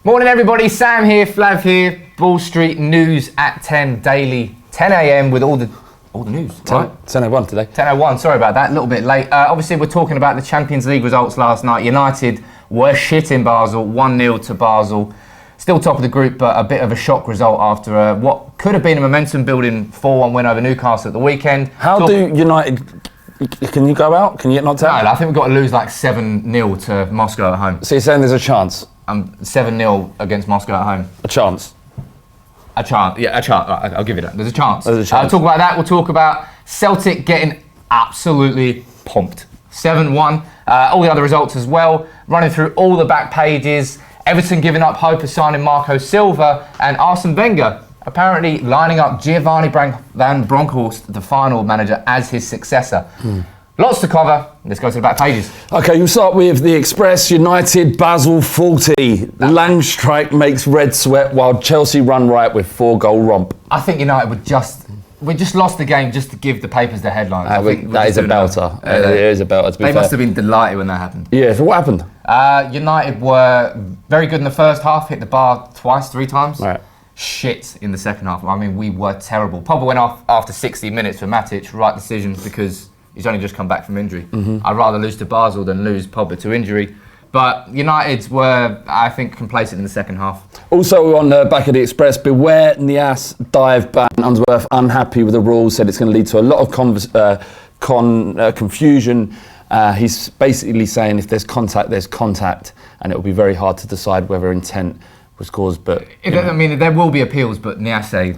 Morning everybody, Sam here, Flav here, Ball Street News at 10 daily, 10 a.m. with all the news, right? 10:01 today. 10:01, sorry about that, a little bit late. Obviously we're talking about the Champions League results last night. United were shit in Basel, 1-0 to Basel. Still top of the group, but a bit of a shock result after what could have been a momentum-building 4-1 win over Newcastle at the weekend. How do United... Can you go out? Can you get knocked out? No, I think we've got to lose like 7-0 to Moscow at home. So you're saying there's a chance? 7-0 against Moscow at home. A chance? A chance, yeah, a chance. I'll give you that. There's a chance. There's a chance. Talk about that. We'll talk about Celtic getting absolutely pumped. 7-1. All the other results as well. Running through all the back pages. Everton giving up hope of signing Marco Silva. And Arsene Wenger apparently lining up Giovanni van Bronckhorst, the final manager, as his successor. Lots to cover. Let's go to the back pages. Okay, you'll start with the Express. United, Basel 40. Langstrike makes red sweat while Chelsea run right with 4-goal romp. I think United we just lost the game just to give the papers the headlines. That is a belter. It is a belter, to be fair. They must have been delighted when that happened. Yeah, so what happened? United were very good in the first half, hit the bar three times. Right. Shit in the second half. I mean, we were terrible. Pogba went off after 60 minutes for Matic. Right decision because he's only just come back from injury. I'd rather lose to Basel than lose Pogba to injury. But United were, I think, complacent in the second half. Also on the back of the Express, beware Nias dive ban. Unsworth unhappy with the rules, said it's going to lead to a lot of confusion. He's basically saying if there's contact, and it will be very hard to decide whether intent was caused. But I mean, there will be appeals, but Nias say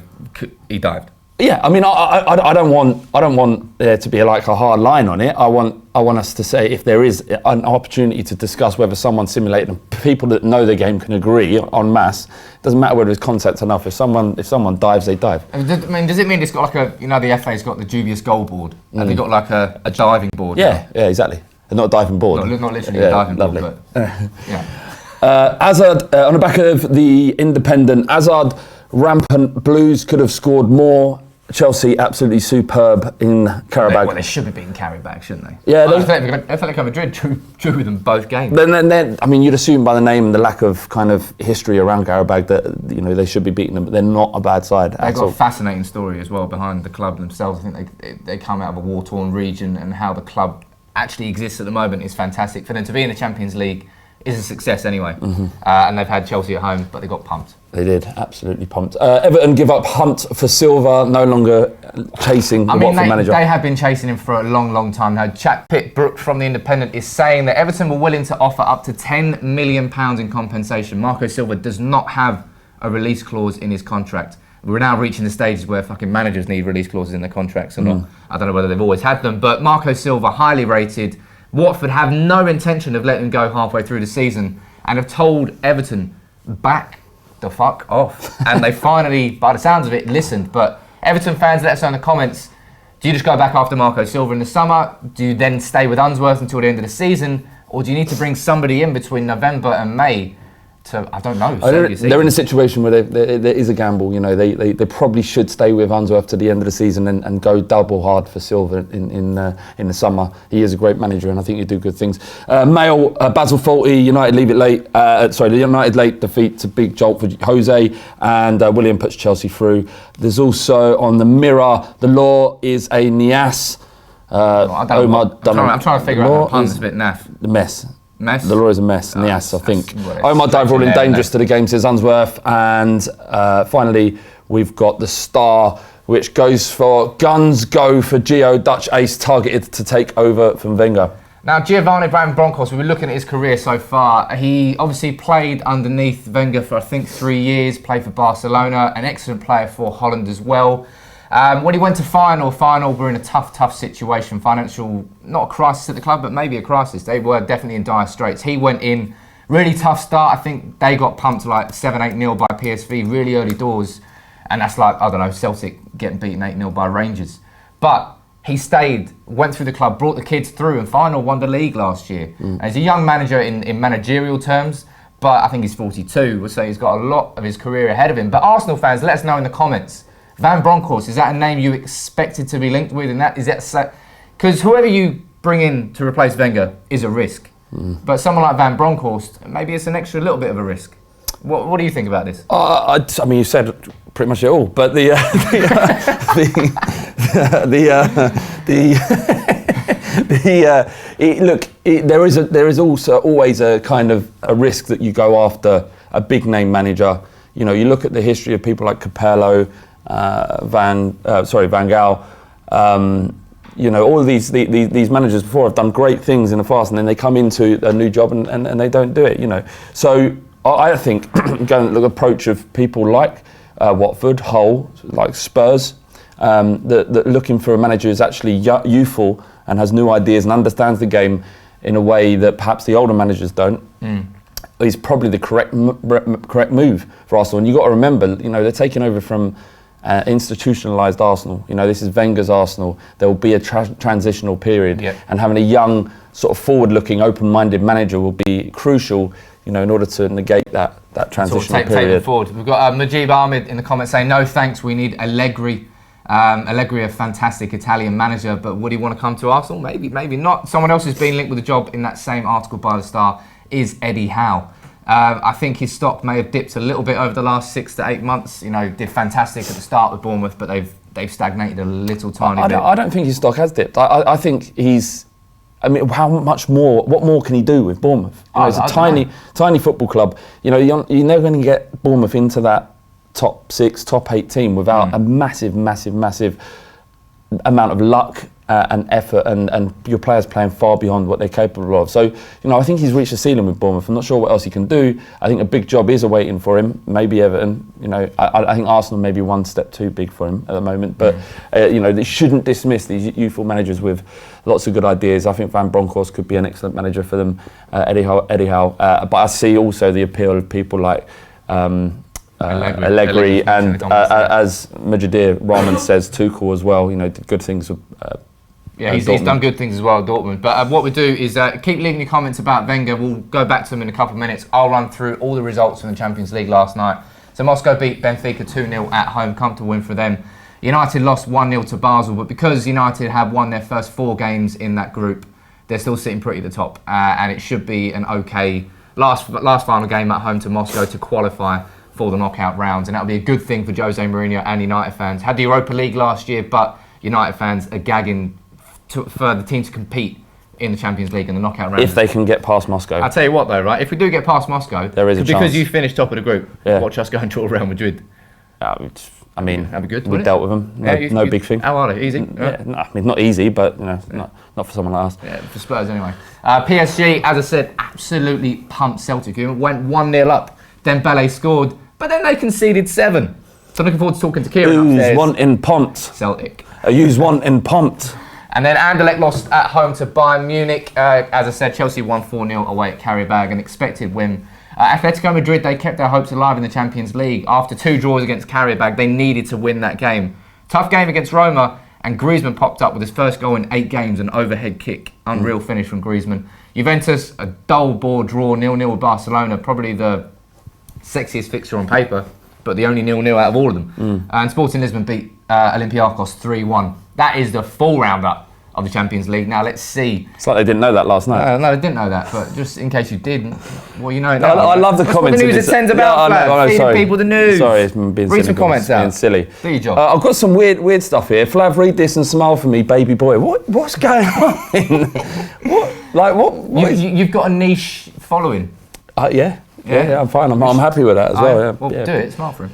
he dived. Yeah, I mean, I don't want there to be like a hard line on it. I want us to say if there is an opportunity to discuss whether someone simulated, and people that know the game can agree en masse. It doesn't matter whether there's contact enough. If someone dives, they dive. I mean, does it mean it's got like the FA's got the dubious goal board? Have they got like a diving board? Yeah, exactly. And not a diving board. Not literally a diving lovely. board, but yeah. Hazard, on the back of the Independent, Hazard, rampant Blues could have scored more. Chelsea absolutely superb in Qarabag. Well, they should be beating Qarabag, shouldn't they? Yeah, Atletico Madrid drew with them both games. Then, I mean, you'd assume by the name and the lack of kind of history around Qarabag that they should be beating them, but they're not a bad side. They've got a fascinating story as well behind the club themselves. I think they come out of a war-torn region, and how the club actually exists at the moment is fantastic. For them to be in the Champions League is a success anyway. And they've had Chelsea at home, but they got pumped. They did, absolutely pumped. Everton give up Hunt for Silva, no longer chasing the Watford manager. They have been chasing him for a long, long time now. Jack Pitt-Brooke from The Independent is saying that Everton were willing to offer up to £10 million in compensation. Marco Silva does not have a release clause in his contract. We're now reaching the stages where fucking managers need release clauses in their contracts or not. I don't know whether they've always had them, but Marco Silva, highly rated. Watford have no intention of letting him go halfway through the season and have told Everton, back the fuck off. And they finally, by the sounds of it, listened. But Everton fans, let us know in the comments, do you just go back after Marco Silva in the summer? Do you then stay with Unsworth until the end of the season? Or do you need to bring somebody in between November and May to, I don't know, they're in a situation where there is a gamble. They probably should stay with Unsworth to the end of the season and go double hard for Silva in the summer. He is a great manager, and I think he'll do good things. Mail, Basel 40, United leave it late. The United late defeat to big jolt for Jose, and William puts Chelsea through. There's also on the Mirror, the law is a Nias. I'm trying to figure out how puns a bit naff. The mess. Mess? The law is a mess, Nias, I think. Omar Dive ruling dangerous to the game, says Unsworth. And finally, we've got the Star, which goes for guns go for Gio, Dutch ace targeted to take over from Wenger. Now, Giovanni van Bronckhorst, we were looking at his career so far. He obviously played underneath Wenger for, I think, 3 years, played for Barcelona, an excellent player for Holland as well. When he went to final, we're in a tough situation. Financial, not a crisis at the club, but maybe a crisis. They were definitely in dire straits. He went in, really tough start. I think they got pumped like 7-8-0 by PSV really early doors. And that's like, I don't know, Celtic getting beaten 8-0 by Rangers. But he stayed, went through the club, brought the kids through, and final won the league last year. And he's a young manager in managerial terms, but I think he's 42. We'll say he's got a lot of his career ahead of him. But Arsenal fans, let us know in the comments. Van Bronckhorst, is that a name you expected to be linked with? And that is that because whoever you bring in to replace Wenger is a risk. But someone like Van Bronckhorst, maybe it's an extra little bit of a risk. What do you think about this? I mean, you said pretty much it all, but there is also always a kind of a risk that you go after a big name manager. You know, you look at the history of people like Capello, Van Gaal. You know, all of these managers before have done great things in the past, and then they come into a new job and they don't do it. You know, so I think going the approach of people like Watford, Hull, like Spurs, that looking for a manager who's actually youthful and has new ideas and understands the game in a way that perhaps the older managers don't, is probably the correct move for Arsenal. And you've got to remember, you know, they're taking over from institutionalised Arsenal. You know, this is Wenger's Arsenal. There will be a transitional period, and having a young, sort of forward-looking, open-minded manager will be crucial, you know, in order to negate that transitional period. Take them forward. We've got Najib Ahmed in the comments saying, no thanks, we need Allegri. Allegri, a fantastic Italian manager, but would he want to come to Arsenal? Maybe, maybe not. Someone else who's been linked with a job in that same article by the Star is Eddie Howe. I think his stock may have dipped a little bit over the last 6 to 8 months. You know, did fantastic at the start with Bournemouth, but they've stagnated a little tiny bit. I don't think his stock has dipped. I think he's. I mean, how much more? What more can he do with Bournemouth? You know, it's a tiny football club. You know, you're never going to get Bournemouth into that top 6, top 8 team without a massive amount of luck and effort, and your players playing far beyond what they're capable of. So, you know, I think he's reached a ceiling with Bournemouth. I'm not sure what else he can do. I think a big job is awaiting for him. Maybe Everton. You know, I think Arsenal may be one step too big for him at the moment. But you know, they shouldn't dismiss these youthful managers with lots of good ideas. I think Van Bronckhorst could be an excellent manager for them. Eddie Howe. But I see also the appeal of people like Allegri and as Majid Rahman says, Tuchel as well. You know, did good things with. He's done good things as well at Dortmund. But what we do is keep leaving your comments about Wenger. We'll go back to them in a couple of minutes. I'll run through all the results from the Champions League last night. So Moscow beat Benfica 2-0 at home, comfortable win for them. United lost 1-0 to Basel, but because United have won their first 4 games in that group, they're still sitting pretty at the top. And it should be an okay last final game at home to Moscow to qualify for the knockout rounds. And that'll be a good thing for Jose Mourinho and United fans. Had the Europa League last year, but United fans are gagging for the team to compete in the Champions League and the knockout round. If they can get past Moscow. I'll tell you what though, right? If we do get past Moscow, there is a chance. Because you finished top of the group, watch us go and draw Real Madrid. I mean, that'd be good. We dealt with them. No big thing. How are they? Easy? I mean, not easy, but you know, not for someone like us. Yeah, for Spurs anyway. PSG, as I said, absolutely pumped Celtic. It went 1-0 up. Dembele scored, but then they conceded 7. So I'm looking forward to talking to Kieran upstairs. Who's one in pumped? Celtic. Who's one in pumped? And then Anderlecht lost at home to Bayern Munich. As I said, Chelsea won 4-0 away at Qarabag, an expected win. Atletico Madrid, they kept their hopes alive in the Champions League. After 2 draws against Qarabag, they needed to win that game. Tough game against Roma, and Griezmann popped up with his first goal in 8 games, an overhead kick. Unreal finish from Griezmann. Juventus, a dull bore draw, 0-0 with Barcelona, probably the sexiest fixture on paper, but the only 0-0 out of all of them. And Sporting Lisbon beat Olympiacos 3-1. That is the full roundup of the Champions League. Now let's see. It's like they didn't know that last night. No, they didn't know that, but just in case you didn't, well, you know it now. I love the That's comments. What the news attends about, Flav. Feeding people the news. Sorry, it's been Read some comments out. Being silly. Do your job. I've got some weird stuff here. Flav, read this and smile for me, baby boy. What's going on? You've got a niche following. Yeah, I'm fine. I'm happy with that as well. Well, do it. Smile for him.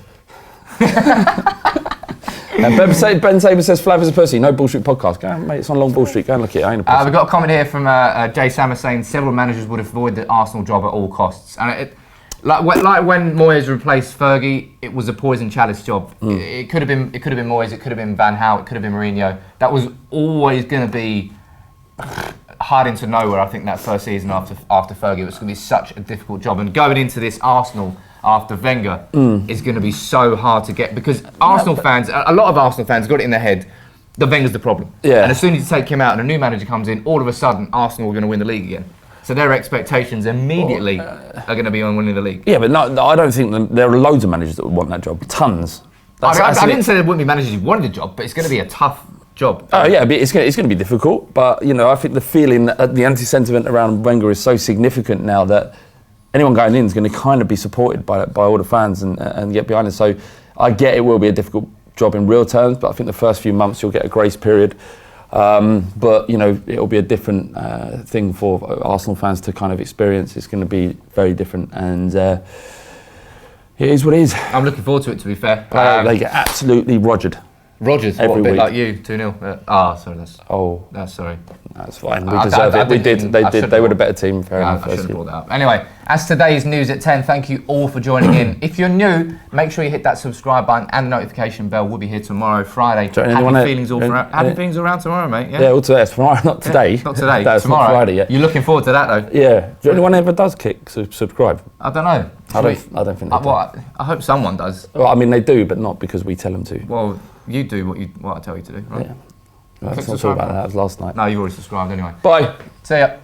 And Ben Saber says Flav is a pussy. No bullshit podcast. Go on, mate. It's on Long Ball Street. Go and look at it. I ain't a pussy. We've got a comment here from Jay Sammer saying several managers would avoid the Arsenal job at all costs. And like when Moyes replaced Fergie, it was a poison chalice job. It could have been Moyes. It could have been Van Gaal. It could have been Mourinho. That was always going to be hiding to nowhere. I think that first season after Fergie, it was going to be such a difficult job. And going into this Arsenal after Wenger is going to be so hard to get, because Arsenal fans, a lot of Arsenal fans got it in their head that Wenger's the problem. Yeah. And as soon as you take him out and a new manager comes in, all of a sudden Arsenal are going to win the league again. So their expectations immediately are going to be on winning the league. Yeah, but no, I don't think there are loads of managers that would want that job. Tons. I didn't say there wouldn't be managers who wanted the job, but it's going to be a tough job. Oh yeah, it's going to be difficult. But you know, I think the feeling, the anti-sentiment around Wenger is so significant now that anyone going in is going to kind of be supported by all the fans and get behind it. So I get it will be a difficult job in real terms, but I think the first few months you'll get a grace period. But you know, it'll be a different thing for Arsenal fans to kind of experience. It's going to be very different, and it is what it is. I'm looking forward to it, to be fair. They get absolutely rogered. Rodgers, every what, a bit week. like you, 2-0. Sorry, that's sorry. That's fine. We deserve it. We did. They did. They were the better team. Fair enough. I shouldn't have brought that up. Anyway, as today's news at 10, thank you all for joining in. If you're new, make sure you hit that subscribe button and the notification bell. We'll be here tomorrow, Friday. Happy feelings around tomorrow, mate. Yeah, all today. Tomorrow, not today. Yeah, not today. That's tomorrow. Not Friday yet. You're looking forward to that, though. Yeah. Do anyone ever does subscribe? I don't know. I don't think they do. Well, I hope someone does. Well, I mean, they do, but not because we tell them to. Well, you do what I tell you to do, right? Yeah. Let's not talk about that. That was last night. No, you've already subscribed anyway. Bye. See ya.